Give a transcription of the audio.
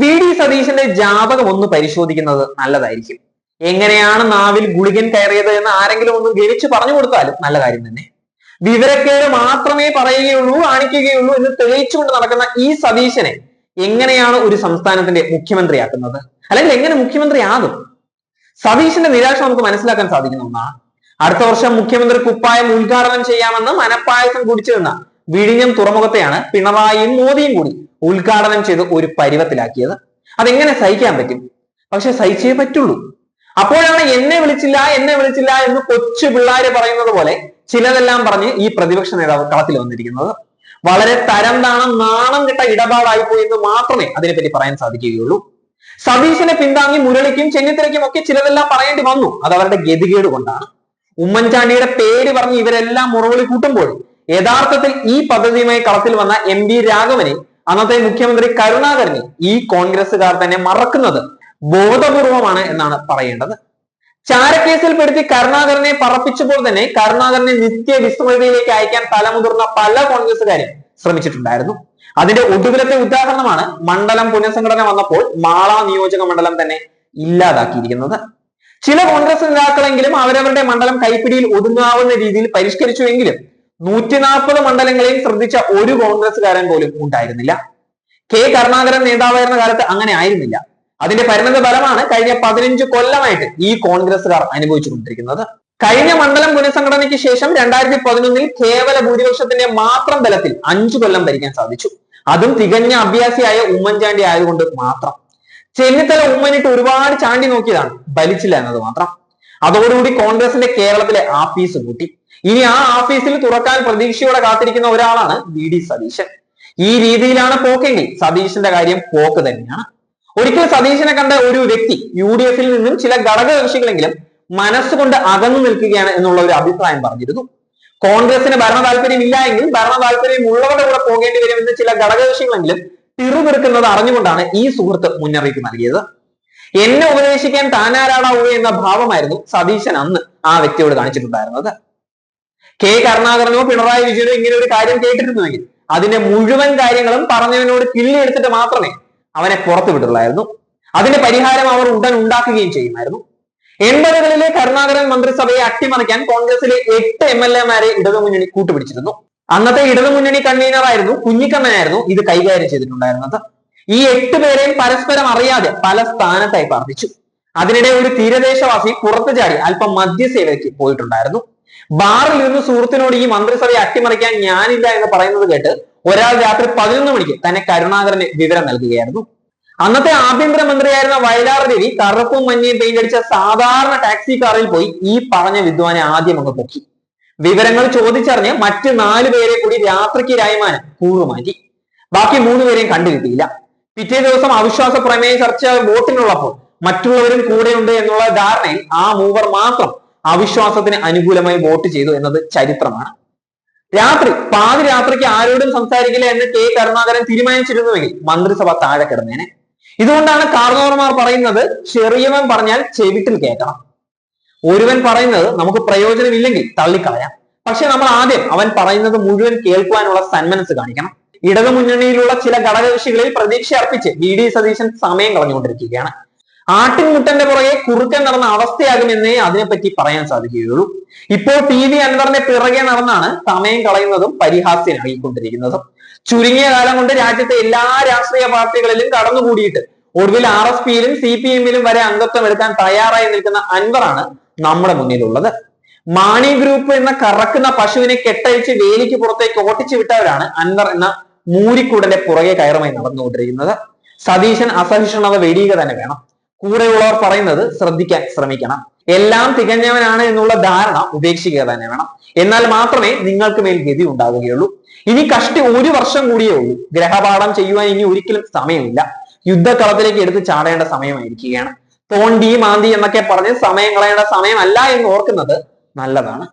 V D സതീശന്റെ ജാതകം ഒന്ന് പരിശോധിക്കുന്നത് നല്ലതായിരിക്കും. എങ്ങനെയാണ് നാവിൽ ഗുളികൻ കയറിയത് എന്ന് ആരെങ്കിലും ഒന്ന് ഗണിച്ച് പറഞ്ഞു കൊടുത്താലും നല്ല കാര്യം തന്നെ. വിവരക്കേട് മാത്രമേ പറയുകയുള്ളൂ, കാണിക്കുകയുള്ളൂ എന്ന് തെളിയിച്ചുകൊണ്ട് നടക്കുന്ന ഈ സതീശനെ എങ്ങനെയാണ് ഒരു സംസ്ഥാനത്തിന്റെ മുഖ്യമന്ത്രിയാക്കുന്നത്, അല്ലെങ്കിൽ എങ്ങനെ മുഖ്യമന്ത്രിയാകും? സതീശന്റെ നിരാശ നമുക്ക് മനസ്സിലാക്കാൻ സാധിക്കുന്ന ഒന്നാണ്. അടുത്ത വർഷം മുഖ്യമന്ത്രി കുപ്പായം ഉദ്ഘാടനം ചെയ്യാമെന്ന് മനപ്പായസം കുടിച്ചു നിന്ന വിഴിഞ്ഞം തുറമുഖത്തെയാണ് പിണറായിയും മോദിയും കൂടി ഉദ്ഘാടനം ചെയ്ത് ഒരു പരുവത്തിലാക്കിയത്. അതെങ്ങനെ സഹിക്കാൻ പറ്റും? പക്ഷെ സഹിച്ചേ പറ്റുള്ളൂ. അപ്പോഴാണ് എന്നെ വിളിച്ചില്ല എന്ന് കൊച്ചു പിള്ളാര് പറയുന്നത് പോലെ ചിലതെല്ലാം പറഞ്ഞ് ഈ പ്രതിപക്ഷ നേതാവ് കളത്തിൽ വന്നിരിക്കുന്നത്. വളരെ തരം താണം നാണം കെട്ട ഇടപാടായിപ്പോയി എന്ന് മാത്രമേ അതിനെപ്പറ്റി പറയാൻ സാധിക്കുകയുള്ളൂ. സതീശനെ പിന്താങ്ങി മുരളിക്കും ചെന്നിത്തലയ്ക്കും ഒക്കെ ചിലതെല്ലാം പറയേണ്ടി വന്നു. അത് അവരുടെ ഗതികേട് കൊണ്ടാണ്. ഉമ്മൻചാണ്ടിയുടെ പേര് പറഞ്ഞ് ഇവരെല്ലാം മുറവിളി കൂട്ടുമ്പോൾ യഥാർത്ഥത്തിൽ ഈ പദ്ധതിയുമായി കളത്തിൽ വന്ന MP രാഘവനെ, അന്നത്തെ മുഖ്യമന്ത്രി കരുണാകരനെ ഈ കോൺഗ്രസുകാർ തന്നെ മറക്കുന്നത് ബോധപൂർവമാണ് എന്നാണ് പറയേണ്ടത്. ചാരക്കേസിൽ പെടുത്തി കരുണാകരനെ പറപ്പിച്ചപ്പോൾ തന്നെ കരുണാകരനെ നിത്യവിസ്മൃതിയിലേക്ക് അയക്കാൻ തലമുതിർന്ന പല കോൺഗ്രസുകാരും ശ്രമിച്ചിട്ടുണ്ടായിരുന്നു. അതിന്റെ ഒടുവിലത്തെ ഉദാഹരണമാണ് മണ്ഡലം പുനഃസംഘടന വന്നപ്പോൾ മാള നിയോജക മണ്ഡലം തന്നെ ഇല്ലാതാക്കിയിരിക്കുന്നത്. ചില കോൺഗ്രസ് നേതാക്കളെങ്കിലും അവരവരുടെ മണ്ഡലം കൈപ്പിടിയിൽ ഒതുങ്ങാവുന്ന രീതിയിൽ പരിഷ്കരിച്ചുവെങ്കിലും 140 മണ്ഡലങ്ങളെയും ശ്രദ്ധിച്ച ഒരു കോൺഗ്രസ്സുകാരൻ പോലും ഉണ്ടായിരുന്നില്ല. കരുണാകരൻ നേതാവായിരുന്ന കാലത്ത് അങ്ങനെ ആയിരുന്നില്ല. അതിന്റെ പരിണത ഫലമാണ് കഴിഞ്ഞ 15 കൊല്ലമായിട്ട് ഈ കോൺഗ്രസ്സുകാർ അനുഭവിച്ചുകൊണ്ടിരിക്കുന്നത്. കഴിഞ്ഞ മണ്ഡലം പുനഃസംഘടനയ്ക്ക് ശേഷം 2011 കേവല ഭൂരിപക്ഷത്തിന്റെ മാത്രം ബലത്തിൽ 5 കൊല്ലം ഭരിക്കാൻ സാധിച്ചു. അതും തികഞ്ഞ അഭ്യാസിയായ ഉമ്മൻചാണ്ടി ആയതുകൊണ്ട് മാത്രം. ചെന്നിത്തല ഉമ്മനിട്ട് ഒരുപാട് ചാണ്ടി നോക്കിയതാണ്, ഫലിച്ചില്ല എന്നത് മാത്രം. അതോടുകൂടി കോൺഗ്രസിന്റെ കേരളത്തിലെ ആഫീസ് കൂട്ടി. ഇനി ആ ആഫീസിൽ തുറക്കാൻ പ്രതീക്ഷയോടെ കാത്തിരിക്കുന്ന ഒരാളാണ് വി ഡി സതീശൻ. ഈ രീതിയിലാണ് പോക്കെങ്കിൽ സതീശന്റെ കാര്യം പോക്ക് തന്നെയാണ്. ഒരിക്കൽ സതീശനെ കണ്ട ഒരു വ്യക്തി UDF നിന്നും ചില ഘടകകക്ഷികളെങ്കിലും മനസ്സുകൊണ്ട് അകന്നു നിൽക്കുകയാണ് എന്നുള്ള ഒരു അഭിപ്രായം പറഞ്ഞിരുന്നു. കോൺഗ്രസിന് ഭരണ താല്പര്യം ഇല്ല എങ്കിൽ ഭരണ താല്പര്യം ഉള്ളവരുടെ കൂടെ പോകേണ്ടി വരുമെന്ന് ചില ഘടകകക്ഷികളെങ്കിലും പിറുപിറുക്കുന്നത് അറിഞ്ഞുകൊണ്ടാണ് ഈ സുഹൃത്ത് മുന്നറിയിപ്പ് നൽകിയത്. എന്നെ ഉപദേശിക്കാൻ താനാരാടാവുക എന്ന ഭാവമായിരുന്നു സതീശൻ അന്ന് ആ വ്യക്തിയോട് കാണിച്ചിട്ടുണ്ടായിരുന്നത്. കരുണാകരനോ പിണറായി വിജയനോ ഇങ്ങനെ ഒരു കാര്യം കേട്ടിരുന്നുവെങ്കിൽ അതിന്റെ മുഴുവൻ കാര്യങ്ങളും പറഞ്ഞവനോട് കിള്ളിയെടുത്തിട്ട് മാത്രമേ അവനെ പുറത്തു വിട്ടുള്ളായിരുന്നു. അതിന്റെ പരിഹാരം അവർ ഉടൻ ഉണ്ടാക്കുകയും ചെയ്യുമായിരുന്നു. 80കളിലെ കരുണാകരൻ മന്ത്രിസഭയെ അട്ടിമറിക്കാൻ കോൺഗ്രസിലെ 8 MLA-മാരെ ഇടതുമുന്നണി കൂട്ടുപിടിച്ചിരുന്നു. അന്നത്തെ ഇടതുമുന്നണി കൺവീനറായിരുന്നു കുഞ്ഞിക്കണ്ണനായിരുന്നു ഇത് കൈകാര്യം ചെയ്തിട്ടുണ്ടായിരുന്നത്. ഈ 8 പേരെയും പരസ്പരം അറിയാതെ പല സ്ഥാനത്തായി പാർപ്പിച്ചു. അതിനിടെ ഒരു തീരദേശവാസി പുറത്തു ചാടി അല്പം മദ്യസേവയ്ക്ക് പോയിട്ടുണ്ടായിരുന്നു. ബാറിൽ നിന്ന് സുഹൃത്തിനോട് ഈ മന്ത്രിസഭയെ അട്ടിമറിക്കാൻ ഞാനില്ല എന്ന് പറയുന്നത് കേട്ട് ഒരാൾ രാത്രി 11 മണിക്ക് തന്നെ കരുണാകരന് വിവരം നൽകുകയായിരുന്നു. അന്നത്തെ ആഭ്യന്തരമന്ത്രിയായിരുന്ന വയലാർ രവി കറുപ്പും മഞ്ഞയും പെയിന്റ് അടിച്ച സാധാരണ ടാക്സി കാറിൽ പോയി ഈ പറഞ്ഞ വിദ്വാനെ ആദ്യം അങ്ങ് പൊക്കി. വിവരങ്ങൾ ചോദിച്ചറിഞ്ഞ് മറ്റ് 4 പേരെ കൂടി രാത്രിക്ക് രായ്മാനം കൂറുമാറ്റി. ബാക്കി 3 പേരെയും കണ്ടുകിട്ടിയില്ല. പിറ്റേ ദിവസം അവിശ്വാസ പ്രമേയ ചർച്ച വോട്ടിനുള്ളപ്പോൾ മറ്റുള്ളവരും കൂടെയുണ്ട് എന്നുള്ള ധാരണയിൽ ആ മൂവർ മാത്രം അവിശ്വാസത്തിന് അനുകൂലമായി വോട്ട് ചെയ്തു എന്നത് ചരിത്രമാണ്. പാതി രാത്രിക്ക് ആരോടും സംസാരിക്കില്ല എന്ന് കരുണാകരൻ തീരുമാനിച്ചിരുന്നുവെങ്കിൽ മന്ത്രിസഭ താഴെ കിടന്നേനെ. ഇതുകൊണ്ടാണ് കാർന്നോർമാർ പറയുന്നത് ചെറിയവൻ പറഞ്ഞാൽ ചെവിട്ടിൽ കേൾക്കണം. ഒരുവൻ പറയുന്നത് നമുക്ക് പ്രയോജനമില്ലെങ്കിൽ തള്ളിക്കളയാം. പക്ഷെ നമ്മൾ ആദ്യം അവൻ പറയുന്നത് മുഴുവൻ കേൾക്കുവാനുള്ള സന്മനസ് കാണിക്കണം. ഇടതുമുന്നണിയിലുള്ള ചില ഘടകകക്ഷികളിൽ പ്രതീക്ഷ അർപ്പിച്ച് വി ഡി സതീശൻ സമയം കളഞ്ഞുകൊണ്ടിരിക്കുകയാണ്. ആട്ടിൻമുട്ടന്റെ പുറകെ കുറുക്കൻ നടന്ന അവസ്ഥയാകുമെന്നേ അതിനെപ്പറ്റി പറയാൻ സാധിക്കുകയുള്ളൂ. ഇപ്പോൾ PV അൻവറിന്റെ പിറകെ നടന്നാണ് സമയം കളയുന്നതും പരിഹാസ്യനായിക്കൊണ്ടിരിക്കുന്നതും. ചുരുങ്ങിയ കാലം കൊണ്ട് രാജ്യത്തെ എല്ലാ രാഷ്ട്രീയ പാർട്ടികളിലും കടന്നുകൂടിയിട്ട് ഒടുവിൽ RSPയിലും CPM-ലും വരെ അംഗത്വം എടുക്കാൻ തയ്യാറായി നിൽക്കുന്ന അൻവറാണ് നമ്മുടെ മുന്നിലുള്ളത്. മാണി ഗ്രൂപ്പ് എന്ന കറക്കുന്ന പശുവിനെ കെട്ടഴിച്ച് വേലിക്ക് പുറത്തേക്ക് ഓട്ടിച്ചു വിട്ടവരാണ് അൻവർ എന്ന മൂരിക്കൂടന്റെ പുറകെ കയറുമായി നടന്നുകൊണ്ടിരിക്കുന്നത്. സതീശൻ അസഹിഷ്ണുത വെടിയുക തന്നെ വേണം. കൂടെയുള്ളവർ പറയുന്നത് ശ്രദ്ധിക്കാൻ ശ്രമിക്കണം. എല്ലാം തികഞ്ഞവനാണ് എന്നുള്ള ധാരണ ഉപേക്ഷിക്കുക തന്നെ വേണം. എന്നാൽ മാത്രമേ നിങ്ങൾക്ക് മേൽ ഗതി ഉണ്ടാവുകയുള്ളൂ. ഇനി കഷ്ടി 1 വർഷം കൂടിയേ ഉള്ളൂ. ഗ്രഹപാഠം ചെയ്യുവാൻ ഇനി ഒരിക്കലും സമയമില്ല. യുദ്ധക്കളത്തിലേക്ക് എടുത്ത് ചാടേണ്ട സമയമായിരിക്കുകയാണ്. തോണ്ടി മാന്തി എന്നൊക്കെ പറഞ്ഞ് സമയം കളയേണ്ട സമയമല്ല എന്ന് ഓർക്കുന്നത് നല്ലതാണ്.